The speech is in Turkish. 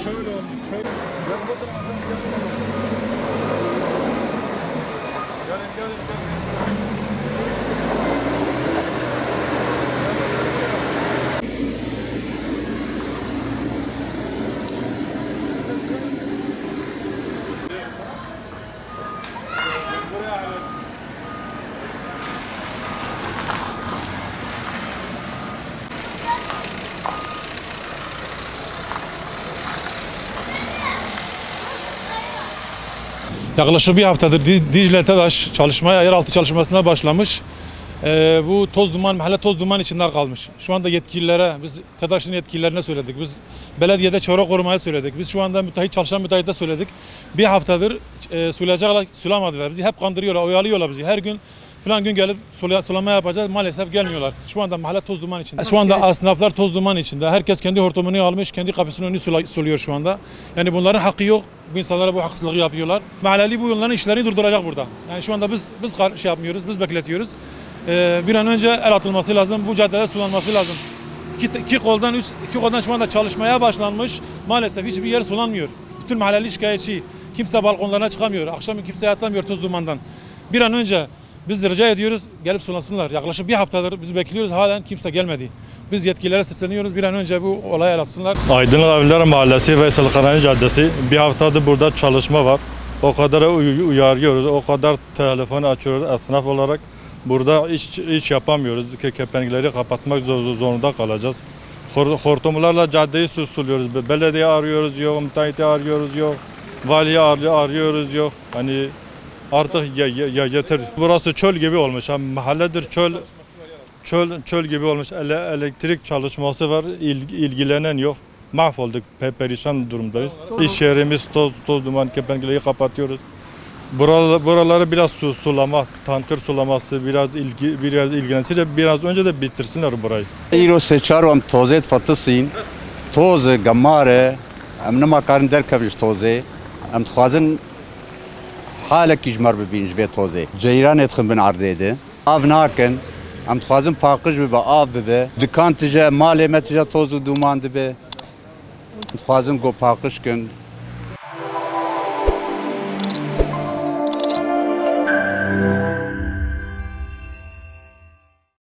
Çöl olmuş, çöl. Yaklaşık bir haftadır Dicle TEDAŞ çalışmaya, yeraltı çalışmasına başlamış. Bu toz duman, mahalle toz duman içinde kalmış. Şu anda yetkililere, biz TEDAŞ'ın yetkililerine söyledik. Biz belediyede çevre korumaya söyledik. Biz şu anda çalışan müteahhite söyledik. Bir haftadır sulayacaklar, sulamadılar. Bizi hep kandırıyorlar, oyalıyorlar bizi. Her gün falan gün gelip sulama yapacağız. Maalesef gelmiyorlar. Şu anda mahalle toz duman içinde. Şu anda esnaflar toz duman içinde. Herkes kendi hortumunu almış, kendi kapısının önünü suluyor şu anda. Yani bunların hakkı yok. Bu insanlara bu haksızlığı yapıyorlar. Mahalleli bu yolların işlerini durduracak burada. Yani şu anda biz şey yapmıyoruz, biz bekletiyoruz. Bir an önce el atılması lazım. Bu caddede sulanması lazım. İki koldan şu anda çalışmaya başlanmış. Maalesef hiçbir yer sulanmıyor. Bütün mahalleli şikayetçi. Kimse balkonlarına çıkamıyor. Akşam kimse yatamıyor toz dumandan. Bir an önce biz rica ediyoruz gelip sulasınlar. Yaklaşık bir haftadır biz bekliyoruz. Halen kimse gelmedi. Biz yetkililere sesleniyoruz. Bir an önce bu olaya el atsınlar. Aydınlık Evler Mahallesi ve Sılkarani Caddesi. Bir haftadır burada çalışma var. O kadar uyarıyoruz. O kadar telefon açıyoruz esnaf olarak. Burada iş yapamıyoruz. Kepenekleri kapatmak zorunda kalacağız. Hortumlarla caddeyi suluyoruz. Belediye arıyoruz yok, müteahhiti arıyoruz yok. Valiyi arıyoruz yok. Hani artık yeter. Burası çöl gibi olmuş. Mahalledir çöl gibi olmuş. Elektrik çalışması var. İlgilenen yok. Mahvolduk. Perişan durumdayız. İş yerimiz toz duman, kepenekleri kapatıyoruz. Buraları biraz sulama, tankır sulaması, biraz ilgilensinler, biraz önce de bitirsinler burayı. İro seçarom tozet fatısin, toz gamare, em nemakarin derkeviş toze, em txwazin halek ijmar bibin ve toze. Ceyran etxin bin ardede, av nakin, em txwazin pakij bibe, av bibe, dükkan tije, malê me tije toz û duman dibe, em txwazin go pakij kin.